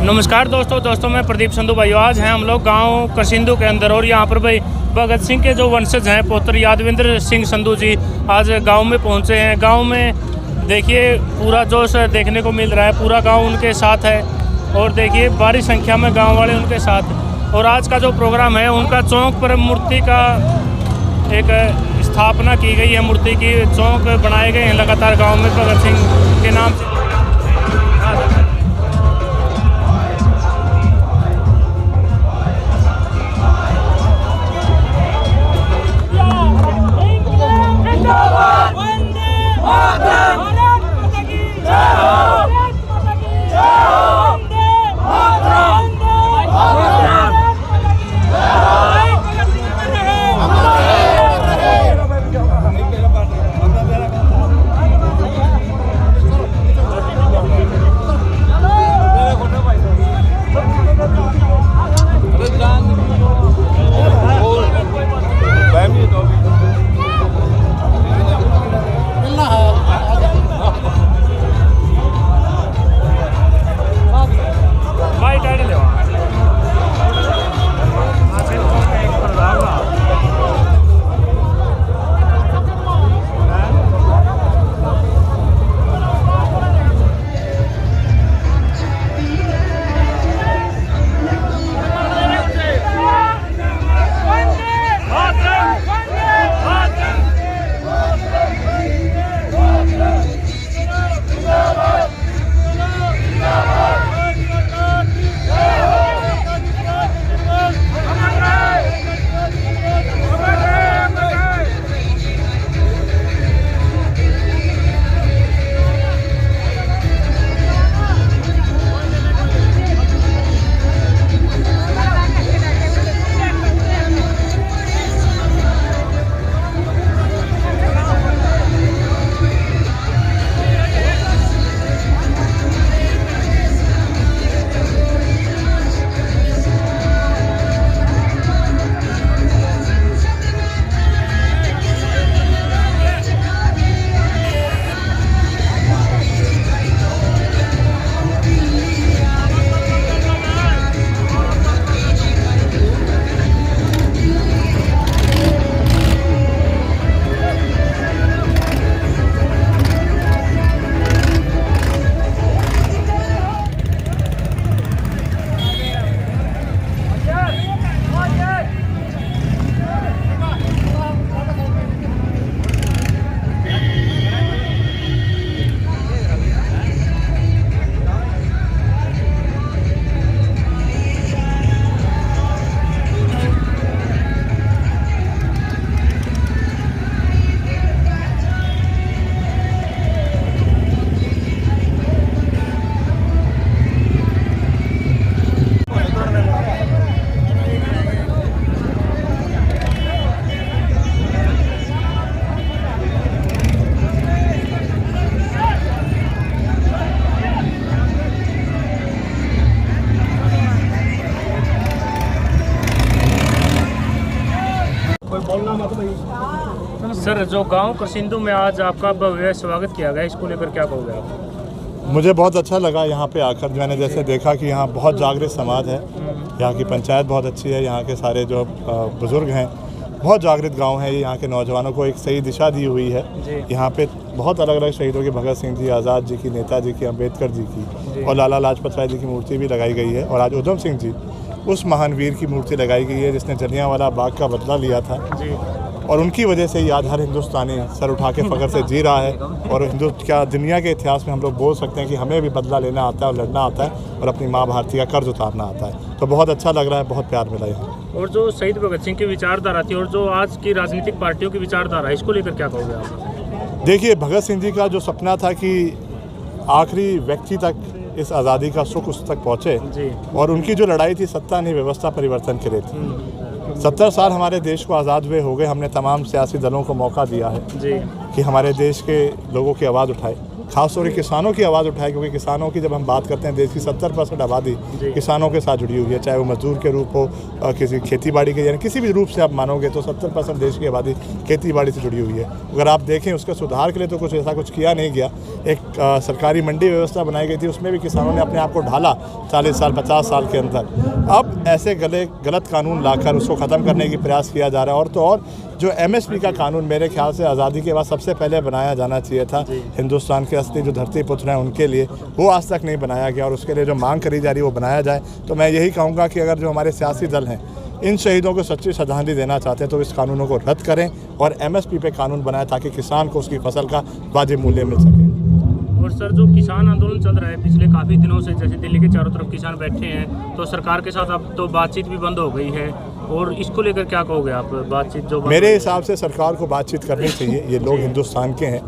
नमस्कार दोस्तों मैं प्रदीप संधू भाई। आज हैं हम लोग गांव करसिंधु के अंदर और यहाँ पर भाई भगत सिंह के जो वंशज हैं पुत्र यादविंद्र सिंह संधू जी आज गांव में पहुँचे हैं। गांव में देखिए पूरा जोश देखने को मिल रहा है, पूरा गांव उनके साथ है और देखिए भारी संख्या में गांव वाले उनके साथ। और आज का जो प्रोग्राम है उनका चौक पर मूर्ति का एक स्थापना की गई है, मूर्ति की चौक बनाए गए हैं लगातार गाँव में भगत सिंह के नाम से। सर, जो गांव करसिंधु में आज आपका भव्य स्वागत किया गया, इसको लेकर क्या कहोगे आप? मुझे बहुत अच्छा लगा यहाँ पे आकर। मैंने जैसे देखा कि यहाँ बहुत जागृत समाज है, यहाँ की पंचायत बहुत अच्छी है, यहाँ के सारे जो बुज़ुर्ग हैं बहुत जागृत गांव है। यहाँ के नौजवानों को एक सही दिशा दी हुई है। यहाँ पे बहुत अलग अलग शहीदों की, भगत सिंह जी, आज़ाद जी की, नेताजी की, अम्बेडकर जी की और लाला लाजपत राय जी की मूर्ति भी लगाई गई है। और आज उधम सिंह जी, उस महान वीर की मूर्ति लगाई गई है जिसने जलियांवाला बाग का बदला लिया था और उनकी वजह से आज हर हिंदुस्तानी सर उठा के फ़ख्र से जी रहा है। और क्या दुनिया के इतिहास में हम लोग बोल सकते हैं कि हमें भी बदला लेना आता है और लड़ना आता है और अपनी माँ भारती का कर्ज उतारना आता है। तो बहुत अच्छा लग रहा है, बहुत प्यार मिला यहाँ। और जो शहीद भगत सिंह की विचारधारा थी और जो आज की राजनीतिक पार्टियों की विचारधारा है, इसको लेकर क्या कहोगे आप? देखिए, भगत सिंह जी का जो सपना था कि आखिरी व्यक्ति तक इस आज़ादी का सुख उस तक पहुँचे और उनकी जो लड़ाई थी सत्ता नहीं व्यवस्था परिवर्तन के लिए थी। 70 साल हमारे देश को आज़ाद हुए हो गए। हमने तमाम सियासी दलों को मौका दिया है कि हमारे देश के लोगों की आवाज़ उठाए, खासतौर से किसानों की आवाज़ उठाए, क्योंकि किसानों की जब हम बात करते हैं, देश की 70% आबादी किसानों के साथ जुड़ी हुई है, चाहे वो मजदूर के रूप हो, किसी खेतीबाड़ी के, यानी किसी भी रूप से आप मानोगे तो 70% देश की आबादी खेतीबाड़ी से जुड़ी हुई है। अगर आप देखें उसके सुधार के लिए तो कुछ ऐसा कुछ किया नहीं गया। एक सरकारी मंडी व्यवस्था बनाई गई थी, उसमें भी किसानों ने अपने आप को ढाला 40 साल 50 साल के अंदर। अब ऐसे गलत कानून लाकर उसको ख़त्म करने की प्रयास किया जा रहा है। और तो और जो MSP का कानून मेरे ख्याल से आज़ादी के बाद सबसे पहले बनाया जाना चाहिए था हिंदुस्तान के असली जो धरती पुत्र हैं उनके लिए, वो आज तक नहीं बनाया गया। और उसके लिए जो मांग करी जा रही है वो बनाया जाए। तो मैं यही कहूँगा कि अगर जो हमारे सियासी दल हैं इन शहीदों को सच्ची श्रद्धांजलि देना चाहते हैं तो इस कानूनों को रद्द करें और MSP पे कानून बनाएं ताकि किसान को उसकी फसल का वाजिब मूल्य मिल सके। और सर, जो किसान आंदोलन चल रहा है पिछले काफ़ी दिनों से, जैसे दिल्ली के चारों तरफ किसान बैठे हैं, तो सरकार के साथ अब तो बातचीत भी बंद हो गई है, और इसको लेकर क्या कहोगे आप? बातचीत जो मेरे हिसाब से सरकार को बातचीत करनी चाहिए। ये लोग हिंदुस्तान के हैं।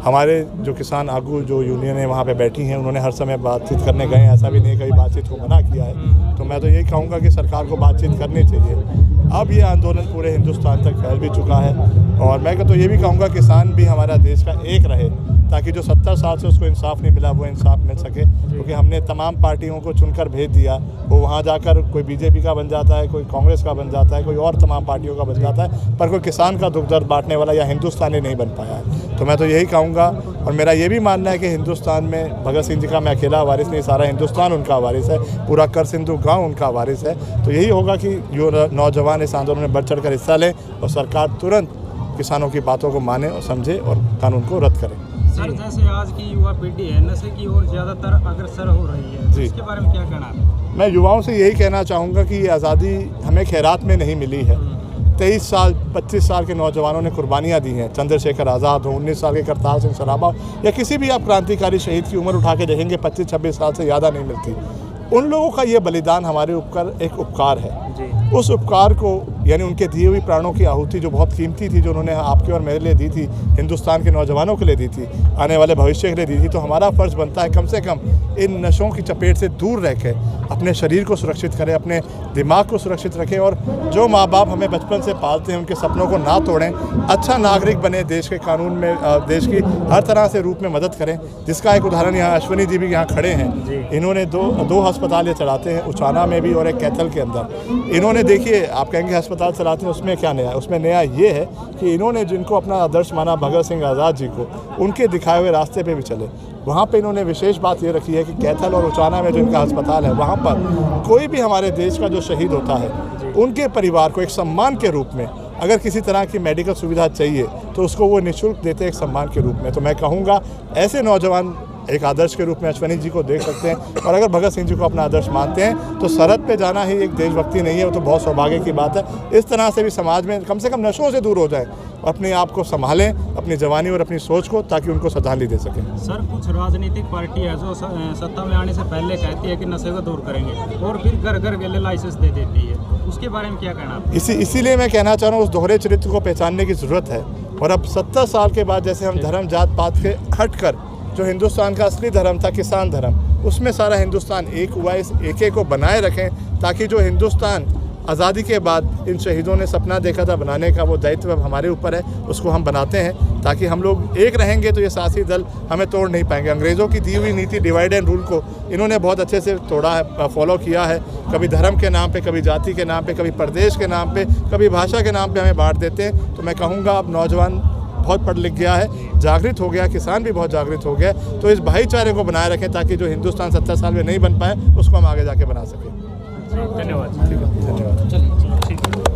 हमारे जो किसान आगू जो यूनियनें वहाँ पे बैठी हैं उन्होंने हर समय बातचीत करने गए, ऐसा भी नहीं कभी बातचीत को मना किया है। तो मैं तो यही कहूँगा कि सरकार को बातचीत करनी चाहिए। अब ये आंदोलन पूरे हिंदुस्तान तक फैल भी चुका है, और मैं तो ये भी कहूँगा किसान भी हमारा देश का एक रहे, ताकि जो 70 साल से उसको इंसाफ नहीं मिला वो इंसाफ मिल सके। क्योंकि हमने तमाम पार्टियों को चुनकर भेज दिया, वो वहाँ जाकर कोई BJP का बन जाता है, कोई कांग्रेस का बन जाता है, कोई और तमाम पार्टियों का बन जाता है, पर कोई किसान का दुख दर्द बांटने वाला या हिंदुस्तानी नहीं बन पाया है। तो मैं तो यही कहूँगा, और मेरा ये भी मानना है कि हिंदुस्तान में भगत सिंह जी का मैं अकेला वारिस नहीं, सारा हिंदुस्तान उनका वारिस है, पूरा कर सिंधु गाँव उनका वारिस है। तो यही होगा कि जो नौजवान इस आंदोलन में बढ़ चढ़ कर हिस्सा लें और सरकार तुरंत किसानों की बातों को माने और समझे और कानून को रद्द करे। सर, जैसे आज की युवा पीढ़ी है नशे की ओर ज़्यादातर अग्रसर हो रही है, तो इसके बारे में क्या कहना है? मैं युवाओं से यही कहना चाहूँगा कि ये आज़ादी हमें खैरात में नहीं मिली है। 23 साल 25 साल के नौजवानों ने कुर्बानियाँ दी हैं। चंद्रशेखर आज़ाद हो, 19 साल के करतार सिंह सराभा हो, या किसी भी आप क्रांतिकारी शहीद की उम्र उठा के देखेंगे 25-26 साल से ज़्यादा नहीं मिलती। उन लोगों का ये बलिदान हमारे ऊपर एक उपकार है। उस उपकार को, यानी उनके दिए हुई प्राणों की आहुति जो बहुत कीमती थी, जो उन्होंने आपके और मेरे लिए दी थी, हिंदुस्तान के नौजवानों के लिए दी थी, आने वाले भविष्य के लिए दी थी, तो हमारा फ़र्ज़ बनता है कम से कम इन नशों की चपेट से दूर रह के अपने शरीर को सुरक्षित करें, अपने दिमाग को सुरक्षित रखें, और जो माँ बाप हमें बचपन से पालते हैं उनके सपनों को ना तोड़ें, अच्छा नागरिक बने, देश के कानून में देश की हर तरह से रूप में मदद करें। जिसका एक उदाहरण यहाँ अश्वनी जी भी यहाँ खड़े हैं। इन्होंने दो अस्पताल ये चलाते हैं, उचाना में भी और एक कैथल के अंदर। इन्होंने, देखिए, आप कहेंगे अस्पताल चलाते हैं, उसमें क्या नया है? उसमें नया ये है कि इन्होंने जिनको अपना आदर्श माना भगत सिंह आज़ाद जी को, उनके दिखाए हुए रास्ते पे भी चले। वहाँ पे इन्होंने विशेष बात ये रखी है कि कैथल और उचाना में जो इनका अस्पताल है, वहाँ पर कोई भी हमारे देश का जो शहीद होता है उनके परिवार को एक सम्मान के रूप में अगर किसी तरह की मेडिकल सुविधा चाहिए तो उसको वो निःशुल्क देते हैं एक सम्मान के रूप में। तो मैं कहूँगा ऐसे नौजवान एक आदर्श के रूप में अश्वनी जी को देख सकते हैं, और अगर भगत सिंह जी को अपना आदर्श मानते हैं तो सरहद पे जाना ही एक देशभक्ति नहीं है, वो तो बहुत सौभाग्य की बात है। इस तरह से भी समाज में कम से कम नशों से दूर हो जाए और अपने आप को संभालें, अपनी जवानी और अपनी सोच को, ताकि उनको श्रद्धांजलि दे सकें। सर, कुछ राजनीतिक पार्टी है जो सत्ता में आने से पहले कहती है कि नशे को दूर करेंगे और फिर घर घर के लिए लाइसेंस दे देती है, उसके बारे में क्या कहना है? इसीलिए मैं कहना चाह रहा हूँ उस दोहरे चरित्र को पहचानने की ज़रूरत है। और अब 70 साल के बाद जैसे हम धर्म जात पात के हट कर जो हिंदुस्तान का असली धर्म था, किसान धर्म, उसमें सारा हिंदुस्तान एक हुआ। इस एके को बनाए रखें ताकि जो हिंदुस्तान आज़ादी के बाद इन शहीदों ने सपना देखा था बनाने का, वो दायित्व अब हमारे ऊपर है, उसको हम बनाते हैं। ताकि हम लोग एक रहेंगे तो ये सियासी दल हमें तोड़ नहीं पाएंगे। अंग्रेज़ों की दी हुई नीति डिवाइड एंड रूल को इन्होंने बहुत अच्छे से तोड़ा है, फॉलो किया है। कभी धर्म के नाम पे, कभी जाति के नाम पे, कभी प्रदेश के नाम पे, कभी भाषा के नाम पे हमें बांट देते हैं। तो मैं कहूँगा अब नौजवान बहुत पढ़ लिख गया है, जागृत हो गया, किसान भी बहुत जागृत हो गया। तो इस भाईचारे को बनाए रखें ताकि जो हिंदुस्तान 70 साल में नहीं बन पाए उसको हम आगे जाके बना सकें। धन्यवाद।